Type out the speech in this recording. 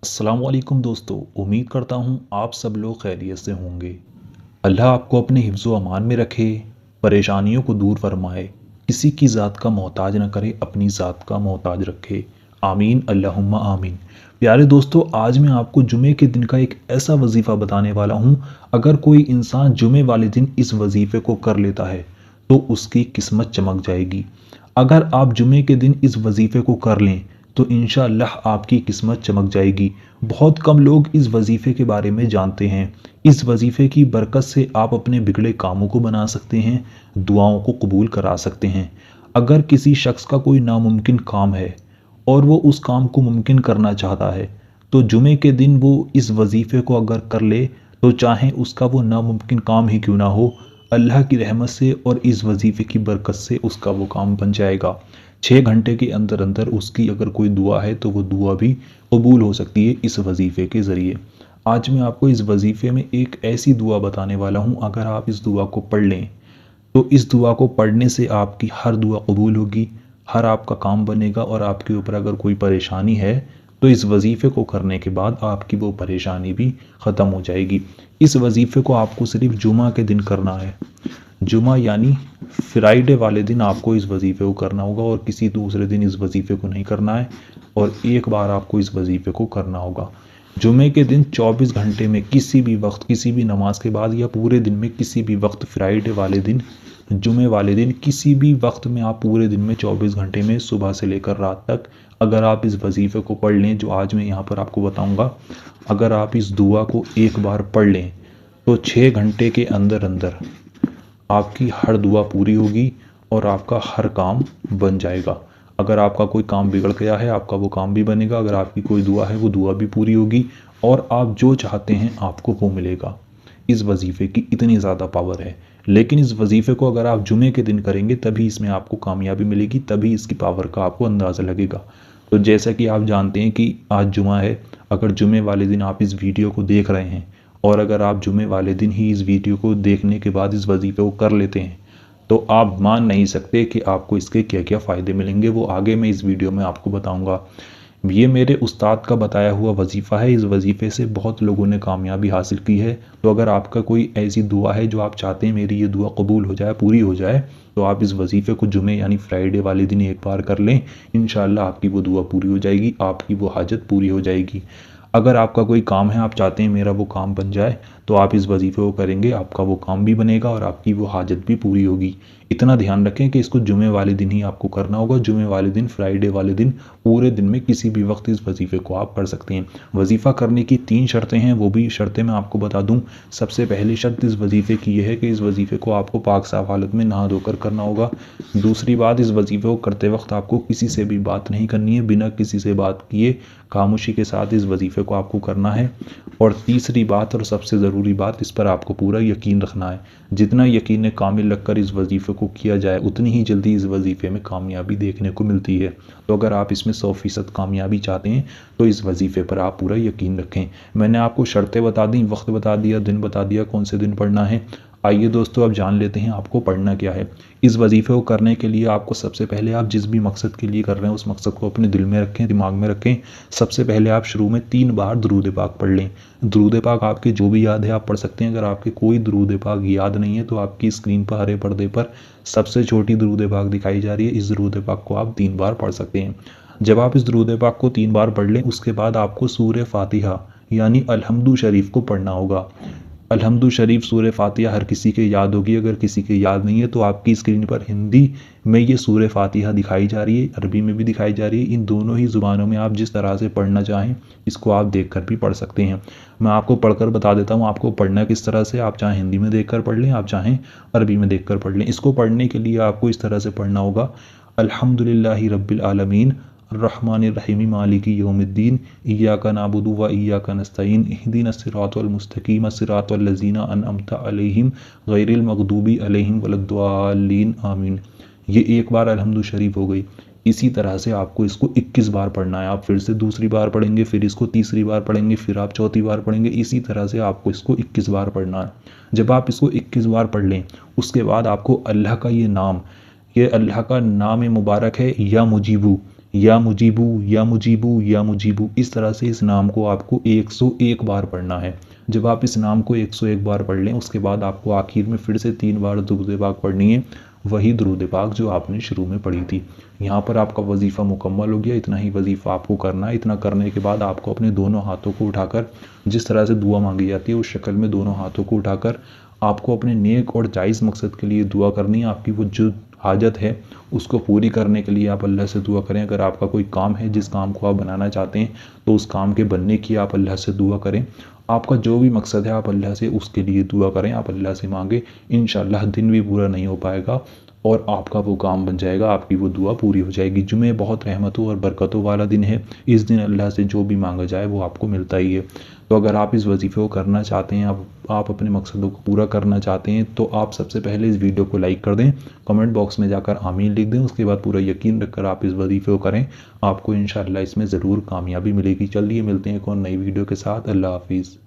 अस्सलामुअलैकुम दोस्तों, उम्मीद करता हूँ आप सब लोग खैरियत से होंगे। अल्लाह आपको अपने हिफ्ज़ अमान में रखे, परेशानियों को दूर फरमाए, किसी की ज़ात का मोहताज न करे, अपनी ज़ात का मोहताज रखे। आमीन अल्लाहुम्मा आमीन। प्यारे दोस्तों, आज मैं आपको जुमे के दिन का एक ऐसा वजीफ़ा बताने वाला हूँ। अगर कोई इंसान जुमे वाले दिन इस वजीफ़े को कर लेता है तो उसकी किस्मत चमक जाएगी। अगर आप जुमे के दिन इस वजीफ़े को कर लें तो इंशाअल्लाह आपकी किस्मत चमक जाएगी। बहुत कम लोग इस वजीफ़े के बारे में जानते हैं। इस वजीफ़े की बरकत से आप अपने बिगड़े कामों को बना सकते हैं, दुआओं को कबूल करा सकते हैं। अगर किसी शख्स का कोई नामुमकिन काम है और वो उस काम को मुमकिन करना चाहता है, तो जुमे के दिन वो इस वजीफ़े को अगर कर ले तो चाहे उसका वो नामुमकिन काम ही क्यों ना हो, अल्लाह की रहमत से और इस वजीफ़े की बरकत से उसका वो काम बन जाएगा। 6 घंटे के अंदर अंदर उसकी अगर कोई दुआ है तो वो दुआ भी कबूल हो सकती है इस वजीफ़े के ज़रिए। आज मैं आपको इस वजीफ़े में एक ऐसी दुआ बताने वाला हूँ, अगर आप इस दुआ को पढ़ लें तो इस दुआ को पढ़ने से आपकी हर दुआ कबूल होगी, हर आपका काम बनेगा, और आपके ऊपर अगर कोई परेशानी है तो इस वजीफ़े को करने के बाद आपकी वो परेशानी भी ख़त्म हो जाएगी। इस वजीफ़े को आपको सिर्फ जुमा के दिन करना है। जुमा यानी फ्राइडे वाले दिन आपको इस वजीफ़े को करना होगा और किसी दूसरे दिन इस वजीफ़े को नहीं करना है, और एक बार आपको इस वजीफ़े को करना होगा। जुमे के दिन 24 घंटे में किसी भी वक्त, किसी भी नमाज के बाद या पूरे दिन में किसी भी वक्त, फ्राइडे वाले दिन, जुमे वाले दिन, किसी भी वक्त में, आप पूरे दिन में 24 घंटे में सुबह से लेकर रात तक अगर आप इस वजीफ़े को पढ़ लें जो आज मैं यहाँ पर आपको बताऊँगा, अगर आप इस दुआ को एक बार पढ़ लें तो 6 घंटे के अंदर अंदर आपकी हर दुआ पूरी होगी और आपका हर काम बन जाएगा। अगर आपका कोई काम बिगड़ गया है, आपका वो काम भी बनेगा। अगर आपकी कोई दुआ है, वो दुआ भी पूरी होगी और आप जो चाहते हैं आपको वो मिलेगा। इस वजीफ़े की इतनी ज़्यादा पावर है। लेकिन इस वजीफ़े को अगर आप जुमे के दिन करेंगे तभी इसमें आपको कामयाबी मिलेगी, तभी इसकी पावर का आपको अंदाज़ा लगेगा। तो जैसा कि आप जानते हैं कि आज जुमा है, अगर जुमे वाले दिन आप इस वीडियो को देख रहे हैं और अगर आप जुमे वाले दिन ही इस वीडियो को देखने के बाद इस वजीफ़े को कर लेते हैं तो आप मान नहीं सकते कि आपको इसके क्या क्या फ़ायदे मिलेंगे। वो आगे मैं इस वीडियो में आपको बताऊंगा। ये मेरे उस्ताद का बताया हुआ वजीफ़ा है। इस वजीफ़े से बहुत लोगों ने कामयाबी हासिल की है। तो अगर आपका कोई ऐसी दुआ है जो आप चाहते हैं मेरी ये दुआ कबूल हो जाए, पूरी हो जाए, तो आप इस वजीफ़े को जुमे यानी फ्राइडे वाले दिन एक बार कर लें। इंशाअल्लाह आपकी वो दुआ पूरी हो जाएगी, आपकी वो हाजत पूरी हो जाएगी। अगर आपका कोई काम है, आप चाहते हैं मेरा वो काम बन जाए, तो आप इस वजीफ़े को करेंगे, आपका वो काम भी बनेगा और आपकी वो हाजत भी पूरी होगी। इतना ध्यान रखें कि इसको जुमे वाले दिन ही आपको करना होगा। जुमे वाले दिन, फ्राइडे वाले दिन, पूरे दिन में किसी भी वक्त इस वजीफ़े को आप कर सकते हैं। वजीफ़ा करने की 3 शर्तें हैं, वो भी शर्तें मैं आपको बता दूं। सबसे पहली शर्त इस वजीफ़े की यह है कि इस वजीफ़े को आपको पाक साफ़ हालत में नहा धोकर करना होगा। दूसरी बात, इस वजीफ़े को करते वक्त आपको किसी से भी बात नहीं करनी है, बिना किसी से बात किए खामोशी के साथ इस वजीफ़े को आपको करना है। और तीसरी बात और सबसे ज़रूरी बात, इस पर आपको पूरा यकीन रखना है। जितना यकीन कामिल रखकर इस वजीफ़े को किया जाए उतनी ही जल्दी इस वजीफ़े में कामयाबी देखने को मिलती है। तो अगर आप इसमें 100% कामयाबी चाहते हैं तो इस वजीफ़े पर आप पूरा यकीन रखें। मैंने आपको शर्तें बता दी, वक्त बता दिया, दिन बता दिया, कौन से दिन पढ़ना है। आइए दोस्तों, अब जान लेते हैं आपको पढ़ना क्या है। इस वजीफ़े को करने के लिए आपको सबसे पहले, आप जिस भी मकसद के लिए कर रहे हैं उस मकसद को अपने दिल में रखें, दिमाग में रखें। सबसे पहले आप शुरू में 3 बार दुरूद पाक पढ़ लें। दुरूद पाक आपके जो भी याद है आप पढ़ सकते हैं। अगर आपके कोई दुरूद पाक याद नहीं है तो आपकी स्क्रीन पर हरे पर्दे पर सबसे छोटी दुरूद पाक दिखाई जा रही है, इस दुरूद पाक को आप 3 बार पढ़ सकते हैं। जब आप इस दुरूद पाक को 3 बार पढ़ लें उसके बाद आपको सूरह फातिहा यानी अलहम्दु शरीफ को पढ़ना होगा। अलहम्दु शरीफ सूरह फातिहा हर किसी के याद होगी। अगर किसी के याद नहीं है तो आपकी स्क्रीन पर हिंदी में ये सूरह फातिहा दिखाई जा रही है, अरबी में भी दिखाई जा रही है। इन दोनों ही ज़ुबानों में आप जिस तरह से पढ़ना चाहें इसको आप देखकर भी पढ़ सकते हैं। मैं आपको पढ़कर बता देता हूँ आपको पढ़ना किस तरह से। आप चाहें हिंदी में देखकर पढ़ लें, आप चाहें अरबी में देखकर पढ़ लें। इसको पढ़ने के लिए आपको इस तरह से पढ़ना होगा, अल्हम्दुलिल्लाहि रब्बिल आलमीन अर्रहमानिर्रहीम मालिकी यौमिद्दीन इय्याका नअबुदु व इय्याका नस्तईन इहदिनस सिरातल मुस्तकीम सिरातल लज़ीना अनअमता अलैहिम गैरिल मग़दूबी अलैहिम वलद्दाल्लीन आमीन। ये एक बार अलहम्दु शरीफ हो गई। इसी तरह से आपको इसको 21 बार पढ़ना है। आप फिर से दूसरी बार पढ़ेंगे, फिर इसको तीसरी बार पढ़ेंगे, फिर आप चौथी बार पढ़ेंगे। इसी तरह से आपको इसको 21 बार पढ़ना है। जब आप इसको 21 बार पढ़ लें उसके बाद आपको अल्लाह का ये नाम, ये अल्लाह का नाम मुबारक है या मुजीबू, या मुजीबू या मुजीबू या मुजीबू, इस तरह से इस नाम को आपको 101 बार पढ़ना है। जब आप इस नाम को 101 बार पढ़ लें उसके बाद आपको आखिर में फिर से 3 बार दुरूद पाक पढ़नी है, वही दुरूद पाक जो आपने शुरू में पढ़ी थी। यहाँ पर आपका वजीफ़ा मुकम्मल हो गया। इतना ही वजीफ़ा आपको करना है। इतना करने के बाद आपको अपने दोनों हाथों को उठाकर, जिस तरह से दुआ मांगी जाती है उस शक्ल में दोनों हाथों को उठाकर आपको अपने नेक और जायज़ मकसद के लिए दुआ करनी है। आपकी वो जो हाजत है उसको पूरी करने के लिए आप अल्लाह से दुआ करें। अगर आपका कोई काम है जिस काम को आप बनाना चाहते हैं तो उस काम के बनने की आप अल्लाह से दुआ करें। आपका जो भी मकसद है आप अल्लाह से उसके लिए दुआ करें, आप अल्लाह से मांगें। इंशाअल्लाह दिन भी पूरा नहीं हो पाएगा और आपका वो काम बन जाएगा, आपकी वो दुआ पूरी हो जाएगी। जुमे बहुत रहमतों और बरकतों वाला दिन है। इस दिन अल्लाह से जो भी मांगा जाए वो आपको मिलता ही है। तो अगर आप इस वजीफ़े को करना चाहते हैं, आप अपने मकसदों को पूरा करना चाहते हैं तो आप सबसे पहले इस वीडियो को लाइक कर दें, कमेंट बॉक्स में जाकर आमीन लिख दें। उसके बाद पूरा यकीन रखकर आप इस वजीफ़े को करें, आपको इंशाअल्लाह इसमें ज़रूर कामयाबी मिलेगी। चलिए मिलते हैं एक और नई वीडियो के साथ। अल्लाह हाफिज़।